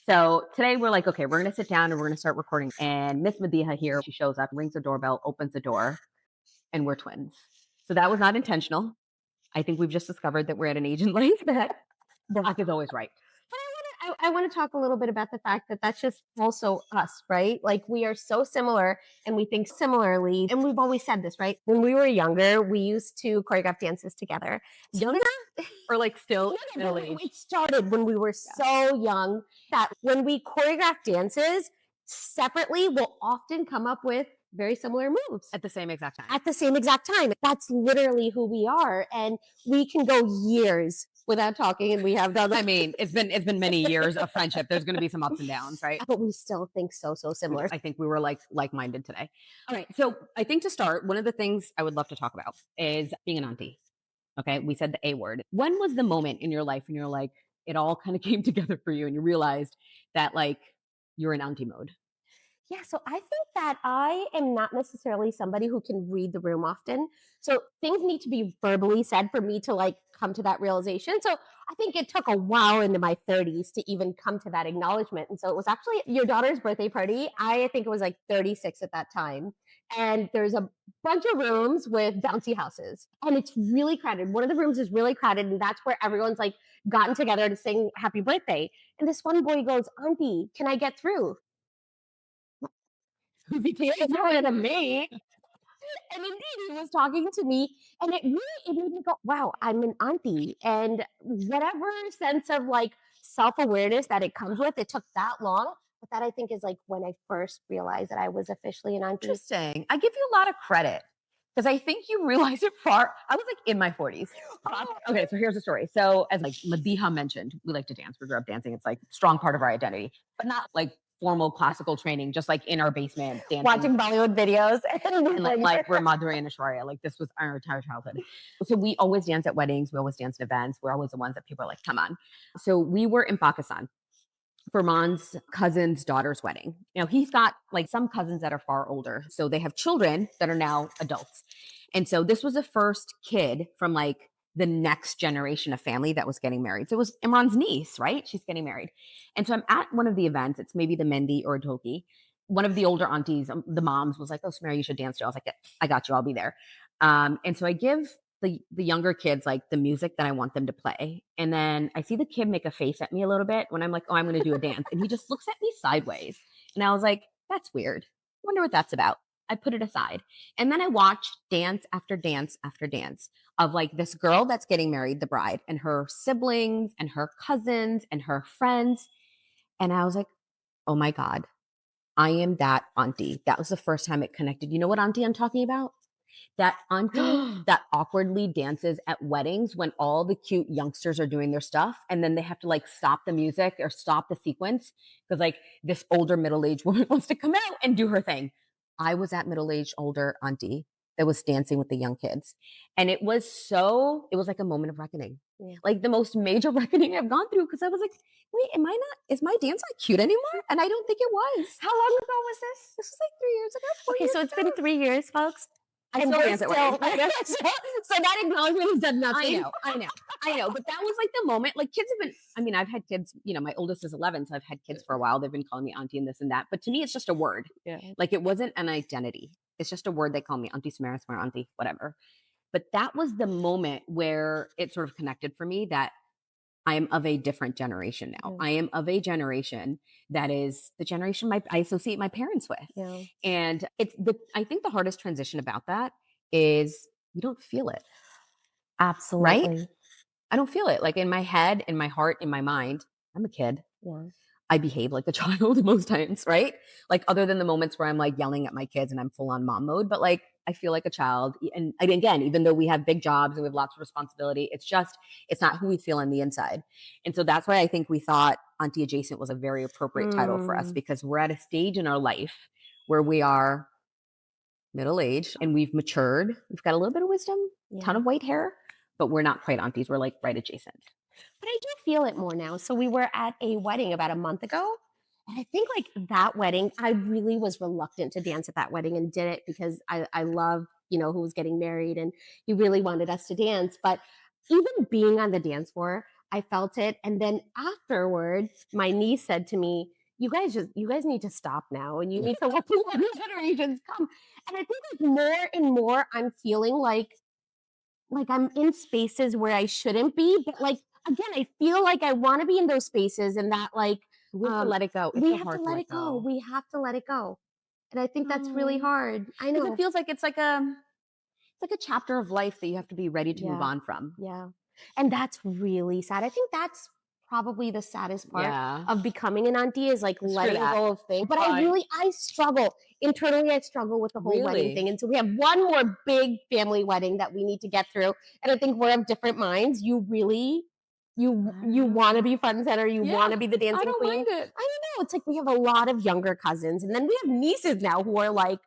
So today we're like, okay, we're going to sit down and we're going to start recording. And Miss Madiha here, she shows up, rings the doorbell, opens the door, and we're twins. So that was not intentional. I think we've just discovered that we're at an age in life that black is always right. I want to talk a little bit about the fact that that's just also us, right? Like we are so similar and we think similarly. And we've always said this, right? When we were younger, we used to choreograph dances together. Younger or like still middle It age? started when we were so young that when we choreograph dances separately, we'll often come up with very similar moves At the same exact time. at the same exact time. That's literally who we are. And we can go years without talking, and we have done that. I mean, it's been many years of friendship. There's going to be some ups and downs, right? But we still think so similar. I think we were like-minded today. All right. So I think to start, one of the things I would love to talk about is being an auntie. Okay. We said the A word. When was the moment in your life when you're like, it all kind of came together for you and you realized that like you're in auntie mode? Yeah, so I think that I am not necessarily somebody who can read the room often. So things need to be verbally said for me to like come to that realization. So I think it took a while into my 30s to even come to that acknowledgement. And so it was actually your daughter's birthday party. I think it was like 36 at that time. And there's a bunch of rooms with bouncy houses. And it's really crowded. One of the rooms is really crowded. And that's where everyone's like gotten together to sing happy birthday. And this one boy goes, Auntie, can I get through? Because to me. And indeed, he was talking to me, and it made me go, "Wow, I'm an auntie." And whatever sense of like self awareness that it comes with, it took that long. But that I think is like when I first realized that I was officially an auntie. Interesting. I give you a lot of credit because I think you realize it far. I was like in my 40s. Okay, so here's the story. So, as like Madiha mentioned, we like to dance. We grew up dancing. It's like a strong part of our identity, but not like formal classical training, just like in our basement dancing. Watching Bollywood videos And like we're Madhuri and Ashwarya. Like this was our entire childhood. So we always dance at weddings. We always dance at events. We're always the ones that people are like, come on. So we were in Pakistan for Mon's cousin's daughter's wedding. Now he's got like some cousins that are far older. So they have children that are now adults. And so this was the first kid from like the next generation of family that was getting married. So it was Imran's niece, right? She's getting married. And so I'm at one of the events. It's maybe the Mendi or a Dhoki. One of the older aunties, the moms was like, oh, Samara, you should dance too. I was like, yeah, I got you. I'll be there. And so I give the younger kids like the music that I want them to play. And then I see the kid make a face at me a little bit when I'm like, oh, I'm going to do a dance. And he just looks at me sideways. And I was like, that's weird. Wonder what that's about. I put it aside. And then I watched dance after dance after dance of like this girl that's getting married, the bride, and her siblings and her cousins and her friends. And I was like, oh my God, I am that auntie. That was the first time it connected. You know what auntie I'm talking about? That auntie that awkwardly dances at weddings when all the cute youngsters are doing their stuff and then they have to like stop the music or stop the sequence because like this older middle-aged woman wants to come out and do her thing. I was that middle-aged older auntie that was dancing with the young kids. And it was like a moment of reckoning. Yeah. Like the most major reckoning I've gone through because I was like, wait, is my dance not cute anymore? And I don't think it was. How long ago was this? This was like 3 years ago. Okay, so it's been 3 years, folks. I And still we're dance at weddings. so that acknowledgement has done nothing. I know. But that was like the moment. Like kids have been, I mean, I've had kids, my oldest is 11, so I've had kids for a while. They've been calling me auntie and this and that. But to me, it's just a word. Yeah. Like it wasn't an identity. It's just a word they call me, Auntie Samara, Samara, auntie, whatever. But that was the moment where it sort of connected for me that I am of a different generation now. I am of a generation that is the generation I associate my parents with. Yeah. And I think the hardest transition about that is you don't feel it. Absolutely. Right? I don't feel it. Like in my head, in my heart, in my mind, I'm a kid. Yeah. I behave like a child most times, right? Like other than the moments where I'm like yelling at my kids and I'm full on mom mode, but like I feel like a child. And again, even though we have big jobs and we have lots of responsibility, it's not who we feel on the inside. And so that's why I think we thought Auntie Adjacent was a very appropriate title for us because we're at a stage in our life where we are middle-aged and we've matured. We've got a little bit of wisdom, ton of white hair, but we're not quite aunties. We're like right adjacent. But I do feel it more now. So we were at a wedding about a month ago. And I think like that wedding, I really was reluctant to dance at that wedding and did it because I love, who was getting married and he really wanted us to dance. But even being on the dance floor, I felt it. And then afterward, my niece said to me, you guys need to stop now and you need to let the younger generations come. And I think like more and more I'm feeling like I'm in spaces where I shouldn't be, but like again, I feel like I want to be in those spaces and that like We have to let it go. It's we so have to hard to let let it go. go. We have to let it go. And I think that's really Oh, hard. I because it know. feels like it's like a chapter of life that you have to be ready to move Yeah. on from. Yeah. And that's really sad. I think that's probably the saddest part Yeah. of becoming an auntie is like Screw letting that. go of things. But Fine. I struggle internally. I struggle with the whole wedding Really? thing. And so we have one more big family wedding that we need to get through. And I think we're of different minds. You really, you want to be front and center. You want Yeah. to be the I dancing don't queen. mind it. I don't know. It's like we have a lot of younger cousins, and then we have nieces now who are like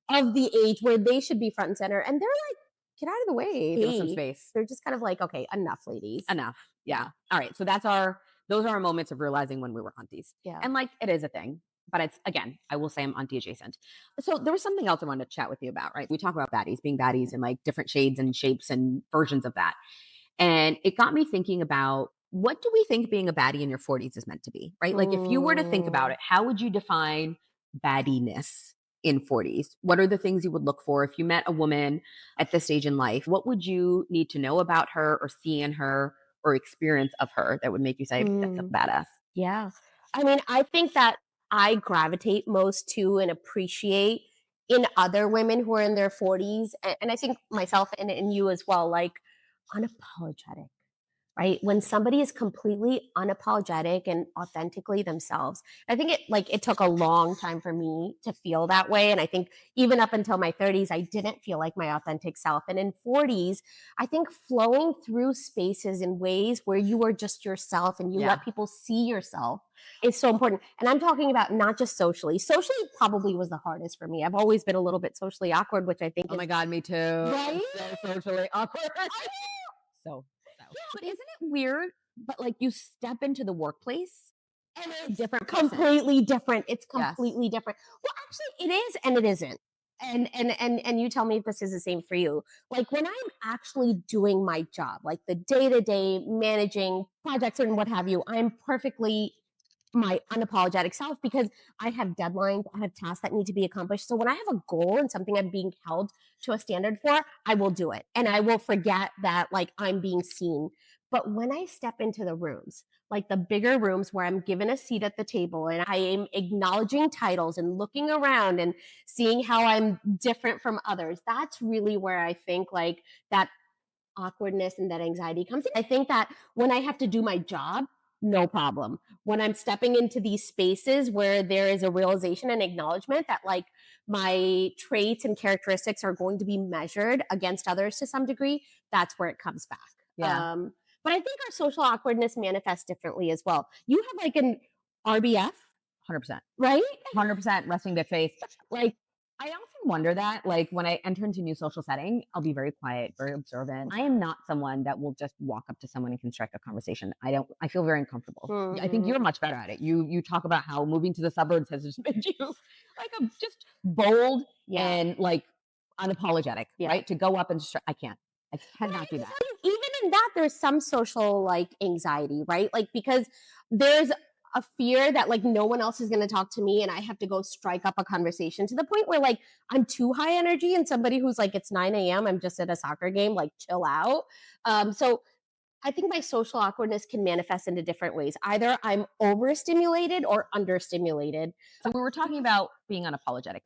of the age where they should be front and center, and they're like, get out of the way. Give us some space. They're just kind of like, okay, enough, ladies. Enough. Yeah. Yeah. All right. So those are our moments of realizing when we were aunties. Yeah. And like it is a thing. But it's again, I will say I'm auntie adjacent. So there was something else I wanted to chat with you about, right? We talk about baddies, being baddies and like different shades and shapes and versions of that. And it got me thinking about what do we think being a baddie in your 40s is meant to be, right? Like if you were to think about it, how would you define baddiness in 40s? What are the things you would look for if you met a woman at this stage in life? What would you need to know about her or see in her or experience of her that would make you say that's a badass? Yeah. I mean, I think that I gravitate most to and appreciate in other women who are in their 40s, and I think myself and you as well, like unapologetic, right? When somebody is completely unapologetic and authentically themselves. I think it took a long time for me to feel that way. And I think even up until my 30s, I didn't feel like my authentic self. And in 40s, I think flowing through spaces in ways where you are just yourself and you Yeah. let people see yourself is so important. And I'm talking about not just socially. Socially probably was the hardest for me. I've always been a little bit socially awkward, which I think Oh is my God, me too. right. So socially awkward. So. But isn't it weird? But like you step into the workplace And a it's different person. completely different. It's Yes. completely different. Well, actually, it is and it isn't. And you tell me if this is the same for you. Like when I'm actually doing my job, like the day to day managing projects and what have you, I'm perfectly my unapologetic self because I have deadlines, I have tasks that need to be accomplished. So when I have a goal and something I'm being held to a standard for, I will do it. And I will forget that like I'm being seen. But when I step into the rooms, like the bigger rooms where I'm given a seat at the table and I am acknowledging titles and looking around and seeing how I'm different from others, that's really where I think like that awkwardness and that anxiety comes in. I think that when I have to do my job, no problem. When I'm stepping into these spaces where there is a realization and acknowledgement that like my traits and characteristics are going to be measured against others to some degree, that's where it comes back. Yeah. But I think our social awkwardness manifests differently as well. You have like an RBF, 100%. right? 100% resting bitch face. Like, I often wonder that, like, when I enter into a new social setting, I'll be very quiet, very observant. I am not someone that will just walk up to someone and construct a conversation. I feel very uncomfortable. I think you're much better at it. You talk about how moving to the suburbs has just made you like a just bold Yeah. and like unapologetic, Yeah. right? To go up and just, I can't. I cannot do that. Even in that, there's some social like anxiety, right? Like because there's a fear that like no one else is going to talk to me and I have to go strike up a conversation to the point where like I'm too high energy and somebody who's like, it's 9 a.m. I'm just at a soccer game, like chill out. So I think my social awkwardness can manifest into different ways. Either I'm overstimulated or understimulated. So we were talking about being unapologetic.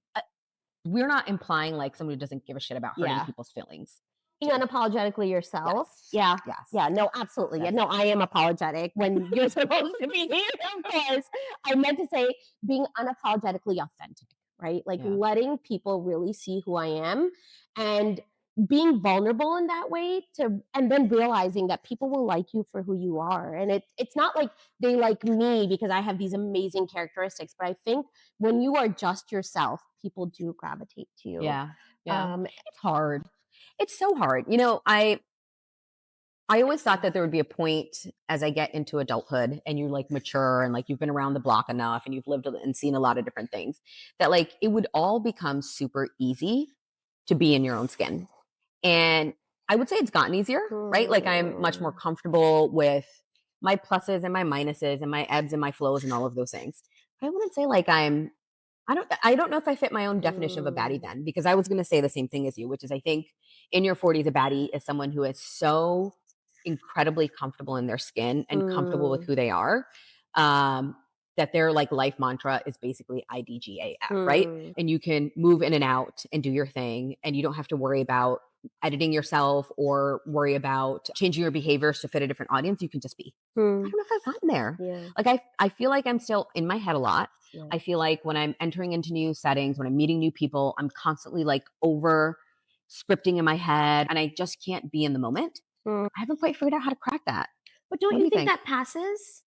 We're not implying like somebody who doesn't give a shit about hurting Yeah. people's feelings. Being unapologetically yourself. Yes. Yeah. Yes. Yeah. No, absolutely. Yeah. No, I am apologetic when you're supposed to be here, of course. I meant to say being unapologetically authentic, right? Like Yeah. letting people really see who I am and being vulnerable in that way and then realizing that people will like you for who you are. And it's not like they like me because I have these amazing characteristics, but I think when you are just yourself, people do gravitate to you. Yeah. Yeah. It's hard. It's so hard. I always thought that there would be a point as I get into adulthood and you like mature and like you've been around the block enough and you've lived and seen a lot of different things that like it would all become super easy to be in your own skin. And I would say it's gotten easier, right? Like I'm much more comfortable with my pluses and my minuses and my ebbs and my flows and all of those things. But I wouldn't say like I don't know if I fit my own definition of a baddie Mm, then, because I was going to say the same thing as you, which is I think in your 40s a baddie is someone who is so incredibly comfortable in their skin and comfortable with mm, who they are. Um, that their like life mantra is basically IDGAF, right? mm, And you can move in and out and do your thing, and you don't have to worry about editing yourself or worry about changing your behaviors to fit a different audience. You can just be. I mm. don't know if I've gotten there. Yeah, Like I feel like I'm still in my head a lot. yeah. I feel like when I'm entering into new settings, when I'm meeting new people, I'm constantly like over scripting in my head and I just can't be in the moment. Mm. I haven't quite figured out how to crack that. But don't What do you you think think? that passes?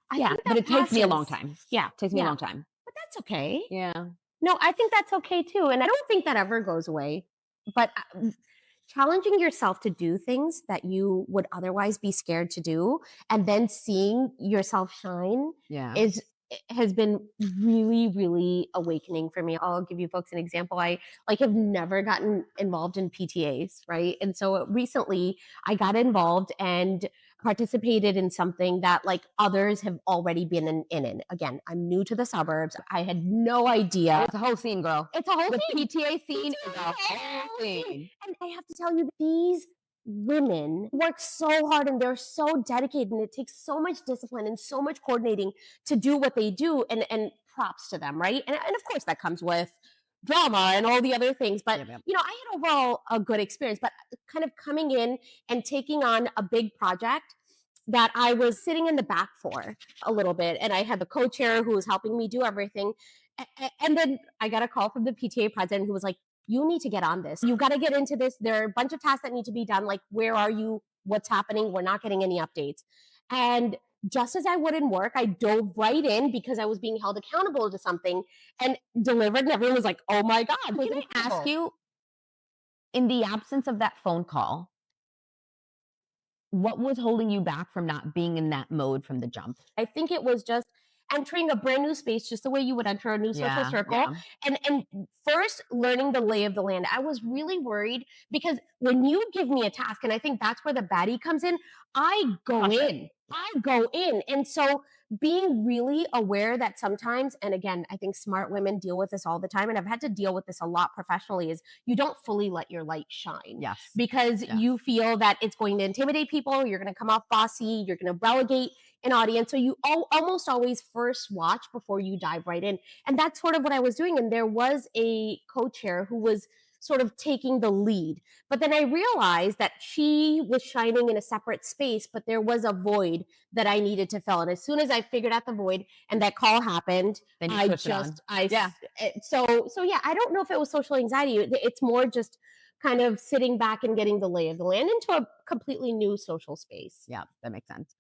I Yeah, think but that it takes me a long passes. time. Yeah, It takes me a yeah. long time. But that's okay. Yeah. No, I think that's okay too. And I don't think that ever goes away. But challenging yourself to do things that you would otherwise be scared to do and then seeing yourself shine Yeah. is has been really really awakening for me. I'll give you folks an example. I like have never gotten involved in PTAs, right? And so recently I got involved and participated in something that like others have already been in it. Again, I'm new to the suburbs. I had no idea. It's a whole scene, girl. It's a whole The thing. PTA scene PTA is is a a whole whole thing. scene. And I have to tell you, these women work so hard and they're so dedicated, and it takes so much discipline and so much coordinating to do what they do. And props to them, right? And of course, that comes with drama and all the other things. But Yep, yep. I had overall a good experience. But kind of coming in and taking on a big project that I was sitting in the back for a little bit, and I had the co-chair who was helping me do everything. And then I got a call from the PTA president who was like, "You need to get on this. You got to get into this. There are a bunch of tasks that need to be done. Like, where are you? What's happening? We're not getting any updates." And just as I would in work, I dove right in because I was being held accountable to something and delivered. And everyone was like, "Oh my God!" It was Can I ask incredible. you, in the absence of that phone call, what was holding you back from not being in that mode from the jump? I think it was just entering a brand new space, just the way you would enter a new social Yeah, circle, yeah. and first learning the lay of the land. I was really worried because when you give me a task, and I think that's where the baddie comes in, I go Crush it. in. I go in. And so being really aware that sometimes, and again, I think smart women deal with this all the time, and I've had to deal with this a lot professionally, is you don't fully let your light shine Yes. because Yes. you feel that it's going to intimidate people, you're going to come off bossy, you're going to relegate an audience. So you almost always first watch before you dive right in. And that's sort of what I was doing. And there was a co-chair who was sort of taking the lead. But then I realized that she was shining in a separate space, but there was a void that I needed to fill. And as soon as I figured out the void and that call happened, Then you I switch it on. just, I, Yeah. so yeah, I don't know if it was social anxiety. It's more just kind of sitting back and getting the lay of the land into a completely new social space. Yeah, that makes sense.